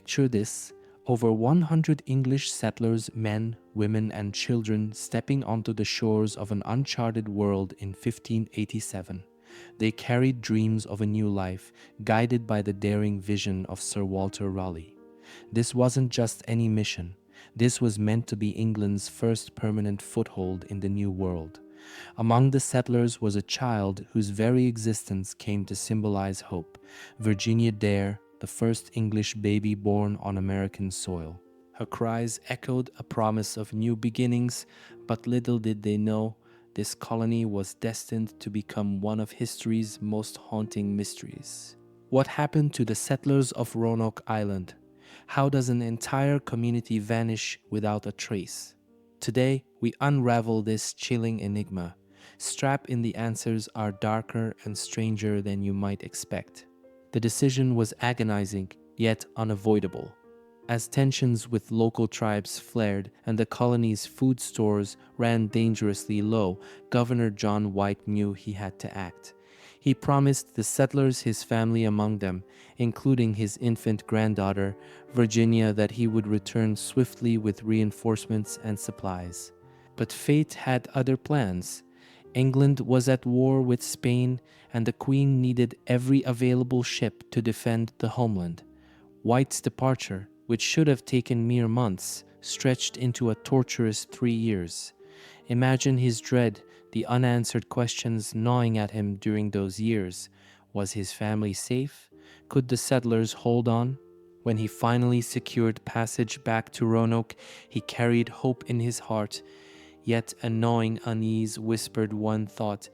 picture this: over 100 English settlers, men, women, and children, stepping onto the shores of an uncharted world in 1587. They carried dreams of a new life, guided by the daring vision of Sir Walter Raleigh. This wasn't just any mission. This was meant to be England's first permanent foothold in the New World. Among the settlers was a child whose very existence came to symbolize hope: Virginia Dare, the first English baby born on American soil. Her cries echoed a promise of new beginnings, but little did they know this colony was destined to become one of history's most haunting mysteries. What happened to the settlers of Roanoke Island? How does an entire community vanish without a trace? Today, we unravel this chilling enigma. Strap in, the answers are darker and stranger than you might expect. The decision was agonizing, yet unavoidable. As tensions with local tribes flared and the colony's food stores ran dangerously low, Governor John White knew he had to act. He promised the settlers, his family among them, including his infant granddaughter, Virginia, that he would return swiftly with reinforcements and supplies. But fate had other plans. England was at war with Spain, and the Queen needed every available ship to defend the homeland. White's departure, which should have taken mere months, stretched into a torturous 3 years. Imagine his dread, the unanswered questions gnawing at him during those years. Was his family safe? Could the settlers hold on? When he finally secured passage back to Roanoke, he carried hope in his heart, yet a gnawing unease whispered one thought: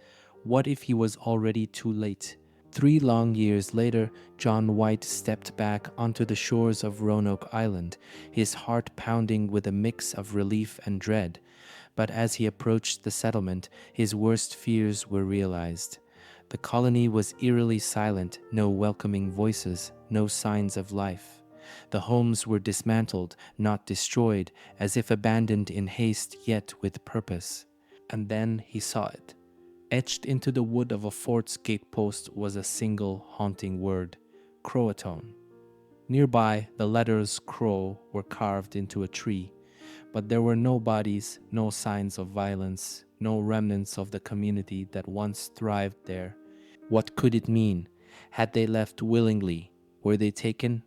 what if he was already too late? 3 long years later, John White stepped back onto the shores of Roanoke Island, his heart pounding with a mix of relief and dread. But as he approached the settlement, his worst fears were realized. The colony was eerily silent, no welcoming voices, no signs of life. The homes were dismantled, not destroyed, as if abandoned in haste, yet with purpose. And then he saw it. Etched into the wood of a fort's gatepost was a single haunting word: Croatoan. Nearby, the letters Crow were carved into a tree, but there were no bodies, no signs of violence, no remnants of the community that once thrived there. What could it mean? Had they left willingly? Were they taken?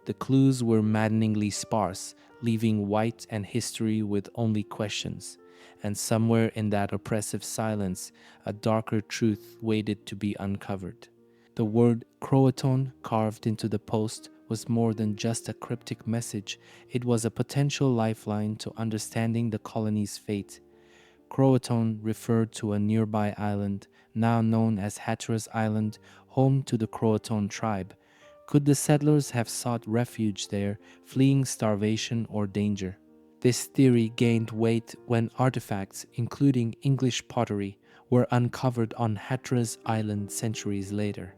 The clues were maddeningly sparse, leaving White and history with only questions. And somewhere in that oppressive silence, a darker truth waited to be uncovered. The word Croatoan carved into the post was more than just a cryptic message. It was a potential lifeline to understanding the colony's fate. Croatoan referred to a nearby island, now known as Hatteras Island, home to the Croatoan tribe. Could the settlers have sought refuge there, fleeing starvation or danger? This theory gained weight when artifacts, including English pottery, were uncovered on Hatteras Island centuries later.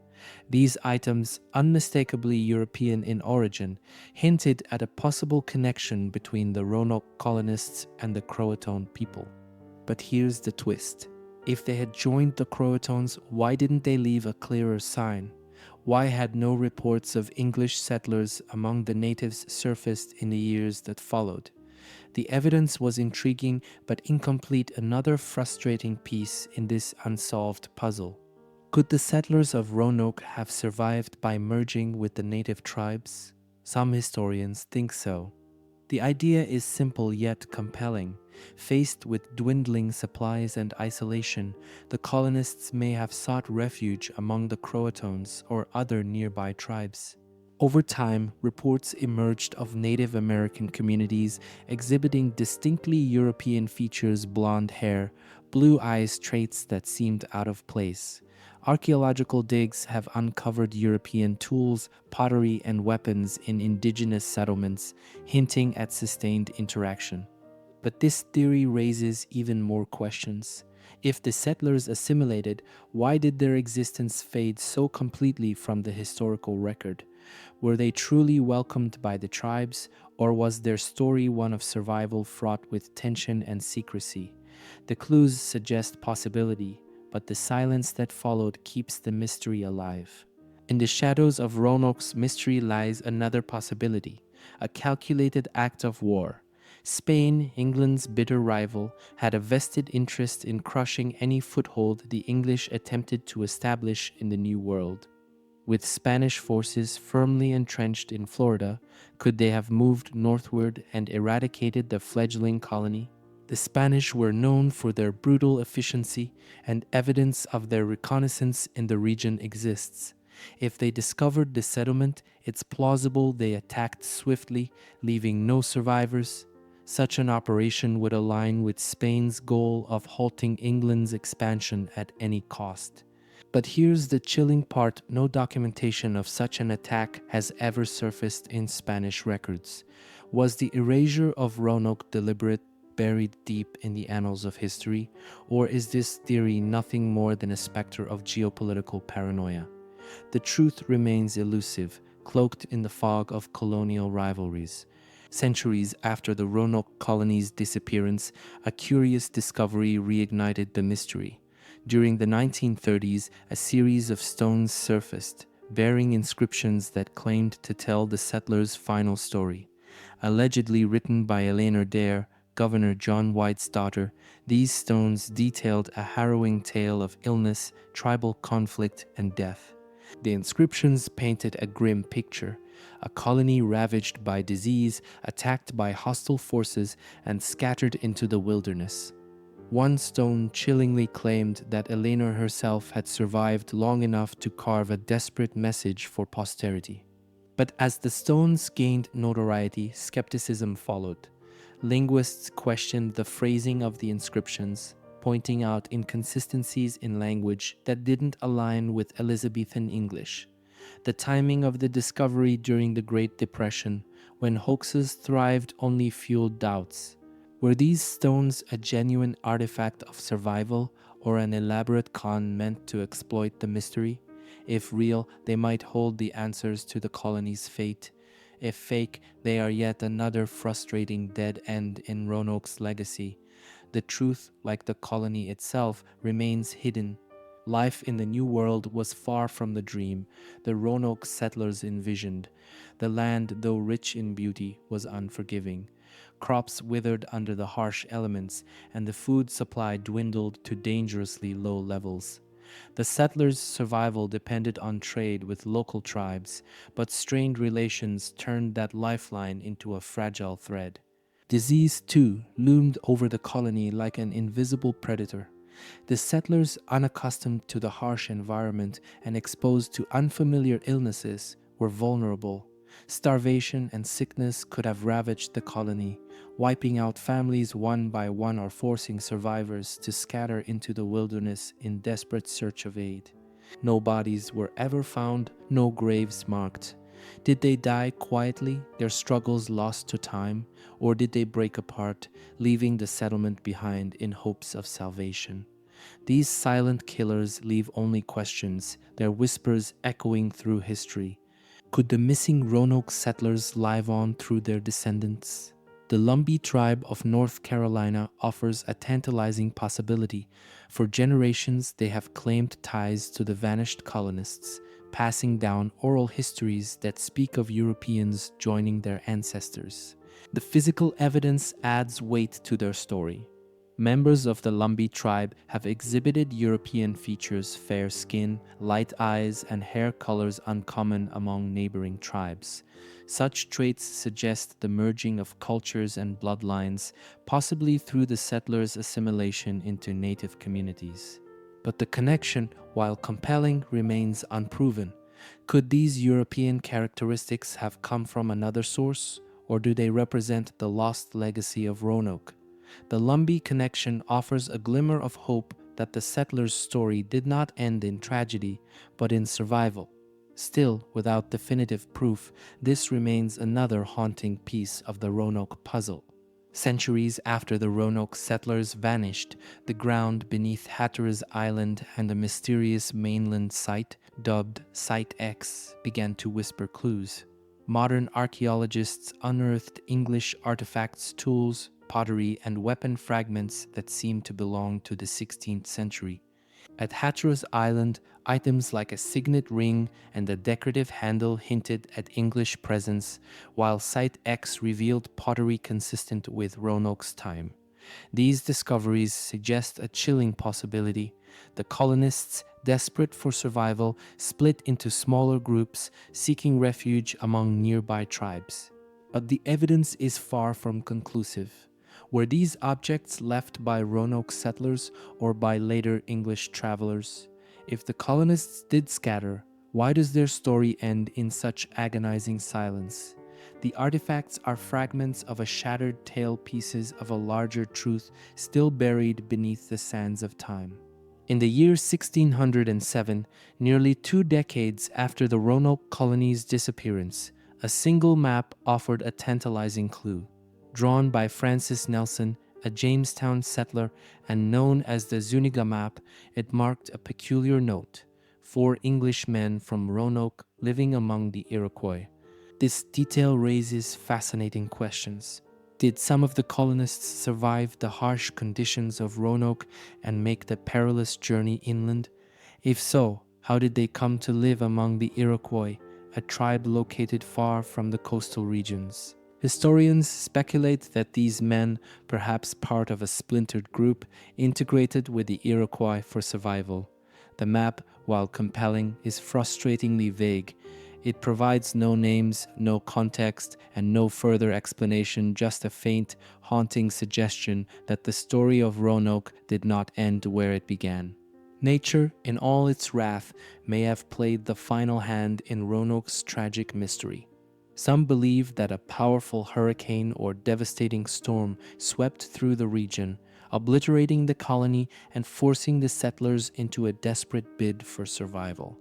These items, unmistakably European in origin, hinted at a possible connection between the Roanoke colonists and the Croatoan people. But here's the twist. If they had joined the Croatoans, why didn't they leave a clearer sign? Why had no reports of English settlers among the natives surfaced in the years that followed? The evidence was intriguing but incomplete, another frustrating piece in this unsolved puzzle. Could the settlers of Roanoke have survived by merging with the native tribes? Some historians think so. The idea is simple yet compelling. Faced with dwindling supplies and isolation, the colonists may have sought refuge among the Croatoans or other nearby tribes. Over time, reports emerged of Native American communities exhibiting distinctly European features: blonde hair, blue eyes, traits that seemed out of place. Archaeological digs have uncovered European tools, pottery, and weapons in indigenous settlements, hinting at sustained interaction. But this theory raises even more questions. If the settlers assimilated, why did their existence fade so completely from the historical record? Were they truly welcomed by the tribes, or was their story one of survival fraught with tension and secrecy? The clues suggest possibility, but the silence that followed keeps the mystery alive. In the shadows of Roanoke's mystery lies another possibility. a calculated act of war. Spain, England's bitter rival, had a vested interest in crushing any foothold the English attempted to establish in the New World. With Spanish forces firmly entrenched in Florida, could they have moved northward and eradicated the fledgling colony? The Spanish were known for their brutal efficiency, and evidence of their reconnaissance in the region exists. If they discovered the settlement, it's plausible they attacked swiftly, leaving no survivors. Such an operation would align with Spain's goal of halting England's expansion at any cost. But here's the chilling part: no documentation of such an attack has ever surfaced in Spanish records. Was the erasure of Roanoke deliberate, buried deep in the annals of history, or is this theory nothing more than a specter of geopolitical paranoia? The truth remains elusive, cloaked in the fog of colonial rivalries. Centuries after the Roanoke colony's disappearance, a curious discovery reignited the mystery. During the 1930s, a series of stones surfaced, bearing inscriptions that claimed to tell the settlers' final story. Allegedly written by Eleanor Dare, Governor John White's daughter, these stones detailed a harrowing tale of illness, tribal conflict, and death. The inscriptions painted a grim picture: a colony ravaged by disease, attacked by hostile forces, and scattered into the wilderness. One stone chillingly claimed that Eleanor herself had survived long enough to carve a desperate message for posterity. But as the stones gained notoriety, skepticism followed. Linguists questioned the phrasing of the inscriptions, pointing out inconsistencies in language that didn't align with Elizabethan English. The timing of the discovery during the Great Depression, when hoaxes thrived, only fueled doubts. Were these stones a genuine artifact of survival or an elaborate con meant to exploit the mystery? If real, they might hold the answers to the colony's fate. If fake, they are yet another frustrating dead end in Roanoke's legacy. The truth, like the colony itself, remains hidden. Life in the New World was far from the dream the Roanoke settlers envisioned. The land, though rich in beauty, was unforgiving. Crops withered under the harsh elements, and the food supply dwindled to dangerously low levels. The settlers' survival depended on trade with local tribes, but strained relations turned that lifeline into a fragile thread. Disease, too, loomed over the colony like an invisible predator. The settlers, unaccustomed to the harsh environment and exposed to unfamiliar illnesses, were vulnerable. Starvation and sickness could have ravaged the colony, wiping out families one by one or forcing survivors to scatter into the wilderness in desperate search of aid. No bodies were ever found, no graves marked. Did they die quietly, their struggles lost to time, or did they break apart, leaving the settlement behind in hopes of salvation? These silent killers leave only questions, their whispers echoing through history. Could the missing Roanoke settlers live on through their descendants? The Lumbee tribe of North Carolina offers a tantalizing possibility. For generations, they have claimed ties to the vanished colonists, passing down oral histories that speak of Europeans joining their ancestors. The physical evidence adds weight to their story. Members of the Lumbee tribe have exhibited European features: fair skin, light eyes, and hair colors uncommon among neighboring tribes. Such traits suggest the merging of cultures and bloodlines, possibly through the settlers' assimilation into native communities. But the connection, while compelling, remains unproven. Could these European characteristics have come from another source, or do they represent the lost legacy of Roanoke? The Lumbee connection offers a glimmer of hope that the settlers' story did not end in tragedy, but in survival. Still, without definitive proof, this remains another haunting piece of the Roanoke puzzle. Centuries after the Roanoke settlers vanished, the ground beneath Hatteras Island and the mysterious mainland site, dubbed Site X, began to whisper clues. Modern archaeologists unearthed English artifacts, tools, pottery, and weapon fragments that seemed to belong to the 16th century. At Hatteras Island, Items like a signet ring and a decorative handle hinted at English presence, while Site X revealed pottery consistent with Roanoke's time. These discoveries suggest a chilling possibility. The colonists, desperate for survival, split into smaller groups, seeking refuge among nearby tribes. But the evidence is far from conclusive. Were these objects left by Roanoke settlers or by later English travelers? If the colonists did scatter, why does their story end in such agonizing silence? The artifacts are fragments of a shattered tale, pieces of a larger truth still buried beneath the sands of time. In the year 1607, nearly 2 decades after the Roanoke colony's disappearance, a single map offered a tantalizing clue. Drawn by Francis Nelson, a Jamestown settler and known as the Zuniga map, it marked a peculiar note: 4 Englishmen from Roanoke living among the Iroquois. This detail raises fascinating questions. Did some of the colonists survive the harsh conditions of Roanoke and make the perilous journey inland? If so, how did they come to live among the Iroquois, a tribe located far from the coastal regions? Historians speculate that these men, perhaps part of a splintered group, integrated with the Iroquois for survival. The map, while compelling, is frustratingly vague. It provides no names, no context, and no further explanation, just a faint, haunting suggestion that the story of Roanoke did not end where it began. Nature, in all its wrath, may have played the final hand in Roanoke's tragic mystery. Some believe that a powerful hurricane or devastating storm swept through the region, obliterating the colony and forcing the settlers into a desperate bid for survival.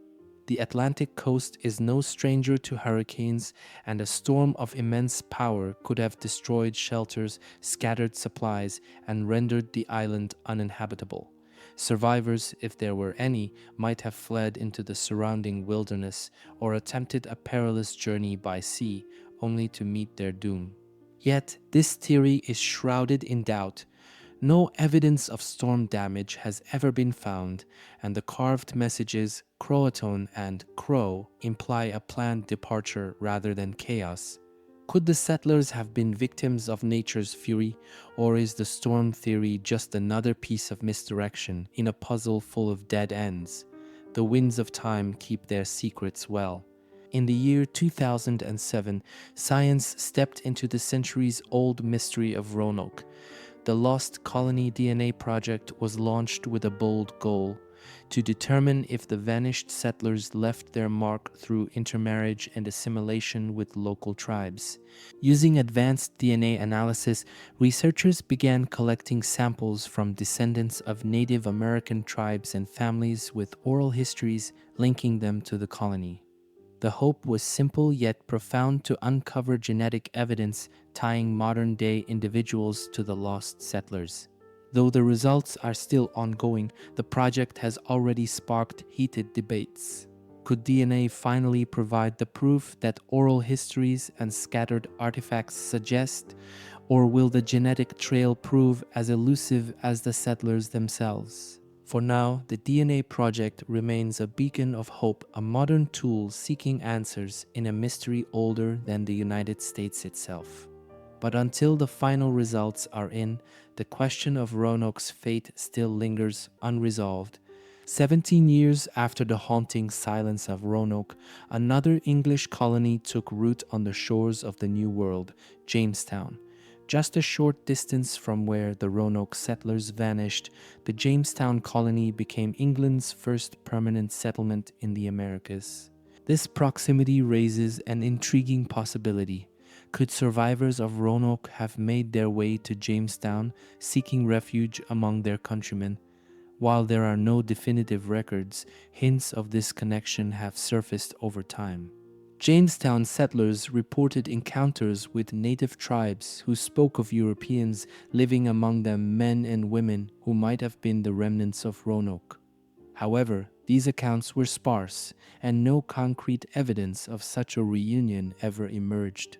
The Atlantic coast is no stranger to hurricanes, and a storm of immense power could have destroyed shelters, scattered supplies, and rendered the island uninhabitable. Survivors, if there were any, might have fled into the surrounding wilderness or attempted a perilous journey by sea, only to meet their doom. Yet, this theory is shrouded in doubt. No evidence of storm damage has ever been found, and the carved messages Croatoan and Crow imply a planned departure rather than chaos. Could the settlers have been victims of nature's fury, or is the storm theory just another piece of misdirection in a puzzle full of dead ends? The winds of time keep their secrets well. In the year 2007, science stepped into the centuries-old mystery of Roanoke. The Lost Colony DNA project was launched with a bold goal: to determine if the vanished settlers left their mark through intermarriage and assimilation with local tribes. Using advanced DNA analysis, researchers began collecting samples from descendants of Native American tribes and families with oral histories linking them to the colony. The hope was simple yet profound: to uncover genetic evidence tying modern-day individuals to the lost settlers. Though the results are still ongoing, the project has already sparked heated debates. Could DNA finally provide the proof that oral histories and scattered artifacts suggest, or will the genetic trail prove as elusive as the settlers themselves? For now, the DNA project remains a beacon of hope, a modern tool seeking answers in a mystery older than the United States itself. But until the final results are in, the question of Roanoke's fate still lingers unresolved. 17 years after the haunting silence of Roanoke, another English colony took root on the shores of the New World, Jamestown. Just a short distance from where the Roanoke settlers vanished, the Jamestown colony became England's first permanent settlement in the Americas. This proximity raises an intriguing possibility. Could survivors of Roanoke have made their way to Jamestown, seeking refuge among their countrymen? While there are no definitive records, hints of this connection have surfaced over time. Jamestown settlers reported encounters with native tribes who spoke of Europeans living among them, men and women who might have been the remnants of Roanoke. However, these accounts were sparse, and no concrete evidence of such a reunion ever emerged.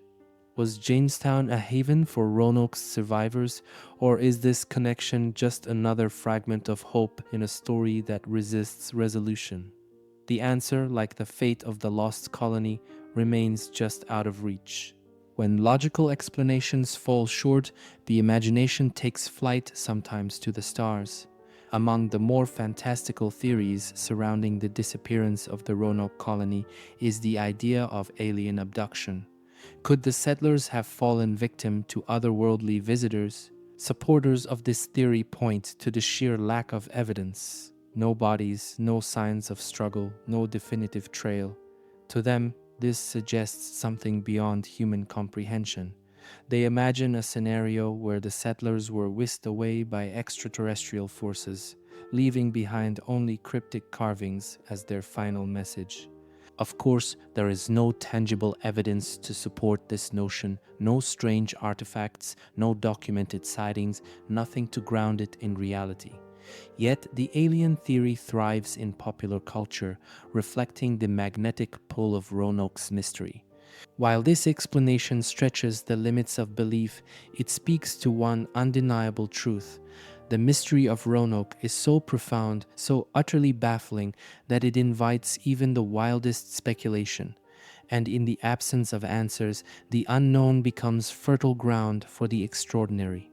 Was Jamestown a haven for Roanoke's survivors, or is this connection just another fragment of hope in a story that resists resolution? The answer, like the fate of the lost colony, remains just out of reach. When logical explanations fall short, the imagination takes flight, sometimes to the stars. Among the more fantastical theories surrounding the disappearance of the Roanoke colony is the idea of alien abduction. Could the settlers have fallen victim to otherworldly visitors? Supporters of this theory point to the sheer lack of evidence. No bodies, no signs of struggle, no definitive trail. To them, this suggests something beyond human comprehension. They imagine a scenario where the settlers were whisked away by extraterrestrial forces, leaving behind only cryptic carvings as their final message. Of course, there is no tangible evidence to support this notion, no strange artifacts, no documented sightings, nothing to ground it in reality. Yet, the alien theory thrives in popular culture, reflecting the magnetic pull of Roanoke's mystery. While this explanation stretches the limits of belief, it speaks to one undeniable truth. The mystery of Roanoke is so profound, so utterly baffling, that it invites even the wildest speculation. And in the absence of answers, the unknown becomes fertile ground for the extraordinary.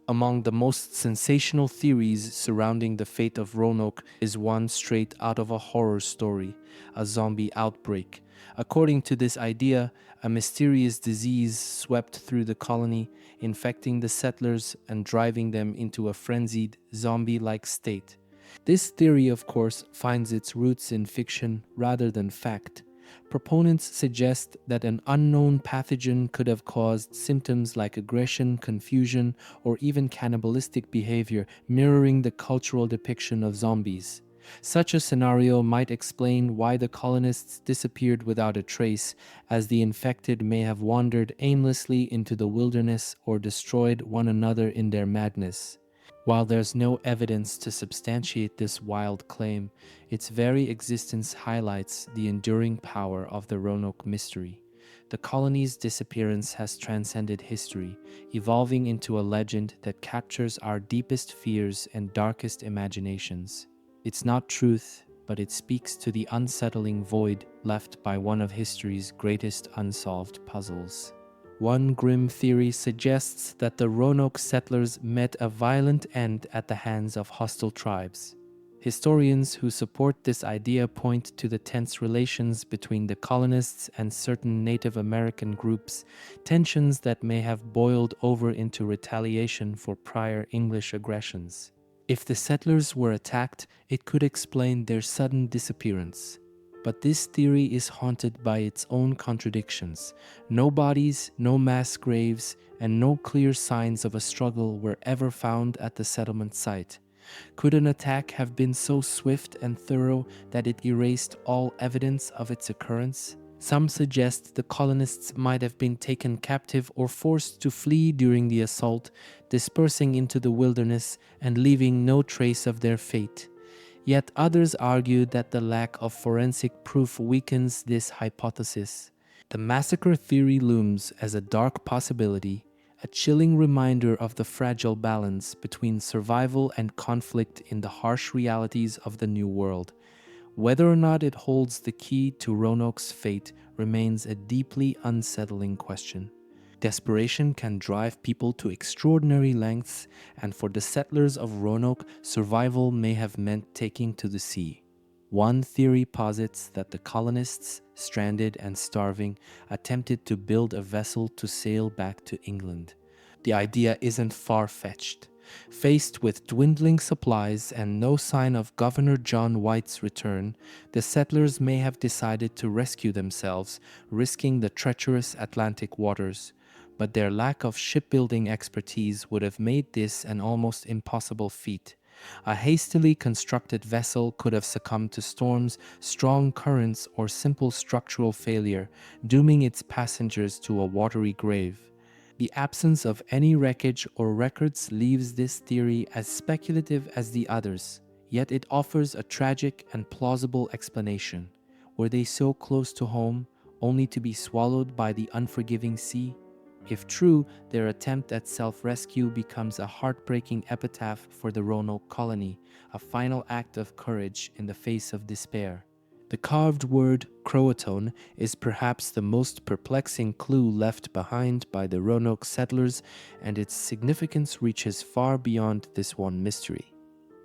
Among the most sensational theories surrounding the fate of Roanoke is one straight out of a horror story, a zombie outbreak. According to this idea, a mysterious disease swept through the colony, infecting the settlers and driving them into a frenzied, zombie-like state. This theory, of course, finds its roots in fiction rather than fact. Proponents suggest that an unknown pathogen could have caused symptoms like aggression, confusion, or even cannibalistic behavior, mirroring the cultural depiction of zombies. Such a scenario might explain why the colonists disappeared without a trace, as the infected may have wandered aimlessly into the wilderness or destroyed one another in their madness. While there's no evidence to substantiate this wild claim, its very existence highlights the enduring power of the Roanoke mystery. The colony's disappearance has transcended history, evolving into a legend that captures our deepest fears and darkest imaginations. It's not truth, but it speaks to the unsettling void left by one of history's greatest unsolved puzzles. One grim theory suggests that the Roanoke settlers met a violent end at the hands of hostile tribes. Historians who support this idea point to the tense relations between the colonists and certain Native American groups, tensions that may have boiled over into retaliation for prior English aggressions. If the settlers were attacked, it could explain their sudden disappearance. But this theory is haunted by its own contradictions. No bodies, no mass graves, and no clear signs of a struggle were ever found at the settlement site. Could an attack have been so swift and thorough that it erased all evidence of its occurrence? Some suggest the colonists might have been taken captive or forced to flee during the assault, dispersing into the wilderness and leaving no trace of their fate. Yet others argue that the lack of forensic proof weakens this hypothesis. The massacre theory looms as a dark possibility, a chilling reminder of the fragile balance between survival and conflict in the harsh realities of the New World. Whether or not it holds the key to Roanoke's fate remains a deeply unsettling question. Desperation can drive people to extraordinary lengths, and for the settlers of Roanoke, survival may have meant taking to the sea. One theory posits that the colonists, stranded and starving, attempted to build a vessel to sail back to England. The idea isn't far-fetched. Faced with dwindling supplies and no sign of Governor John White's return, the settlers may have decided to rescue themselves, risking the treacherous Atlantic waters. But their lack of shipbuilding expertise would have made this an almost impossible feat. A hastily constructed vessel could have succumbed to storms, strong currents, or simple structural failure, dooming its passengers to a watery grave. The absence of any wreckage or records leaves this theory as speculative as the others, yet it offers a tragic and plausible explanation. Were they so close to home, only to be swallowed by the unforgiving sea? If true, their attempt at self-rescue becomes a heartbreaking epitaph for the Roanoke colony, a final act of courage in the face of despair. The carved word Croatoan is perhaps the most perplexing clue left behind by the Roanoke settlers, and its significance reaches far beyond this one mystery.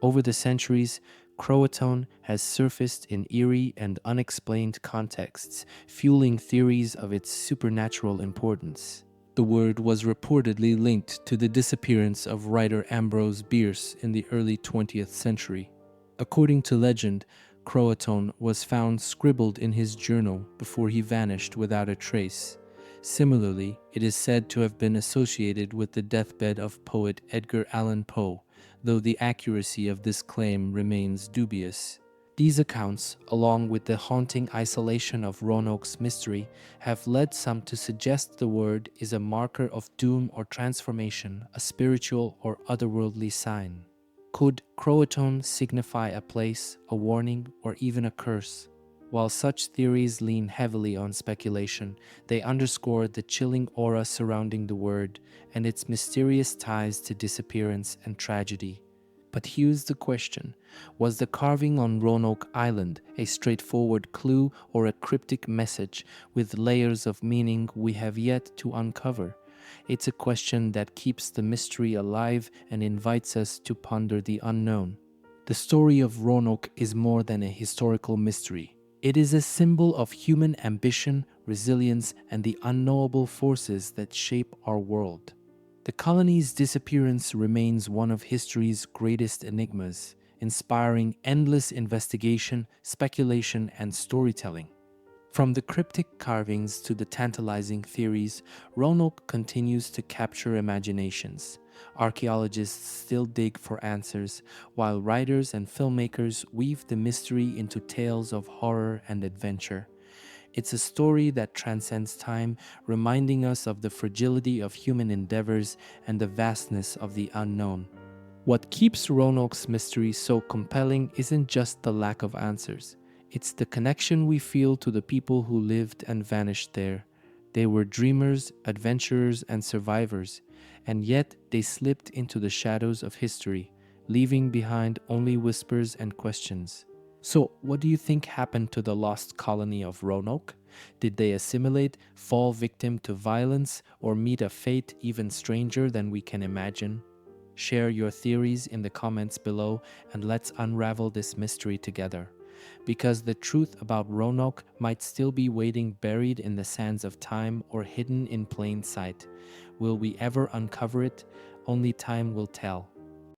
Over the centuries, Croatoan has surfaced in eerie and unexplained contexts, fueling theories of its supernatural importance. The word was reportedly linked to the disappearance of writer Ambrose Bierce in the early 20th century. According to legend, Croatoan was found scribbled in his journal before he vanished without a trace. Similarly, it is said to have been associated with the deathbed of poet Edgar Allan Poe, though the accuracy of this claim remains dubious. These accounts, along with the haunting isolation of Roanoke's mystery, have led some to suggest the word is a marker of doom or transformation, a spiritual or otherworldly sign. Could Croatoan signify a place, a warning, or even a curse? While such theories lean heavily on speculation, they underscore the chilling aura surrounding the word and its mysterious ties to disappearance and tragedy. But here's the question: was the carving on Roanoke Island a straightforward clue or a cryptic message with layers of meaning we have yet to uncover? It's a question that keeps the mystery alive and invites us to ponder the unknown. The story of Roanoke is more than a historical mystery. It is a symbol of human ambition, resilience, and the unknowable forces that shape our world. The colony's disappearance remains one of history's greatest enigmas, inspiring endless investigation, speculation, and storytelling. From the cryptic carvings to the tantalizing theories, Roanoke continues to capture imaginations. Archaeologists still dig for answers, while writers and filmmakers weave the mystery into tales of horror and adventure. It's a story that transcends time, reminding us of the fragility of human endeavors and the vastness of the unknown. What keeps Roanoke's mystery so compelling isn't just the lack of answers. It's the connection we feel to the people who lived and vanished there. They were dreamers, adventurers, and survivors, and yet they slipped into the shadows of history, leaving behind only whispers and questions. So, what do you think happened to the lost colony of Roanoke? Did they assimilate, fall victim to violence, or meet a fate even stranger than we can imagine? Share your theories in the comments below and let's unravel this mystery together. Because the truth about Roanoke might still be waiting buried in the sands of time or hidden in plain sight. Will we ever uncover it? Only time will tell.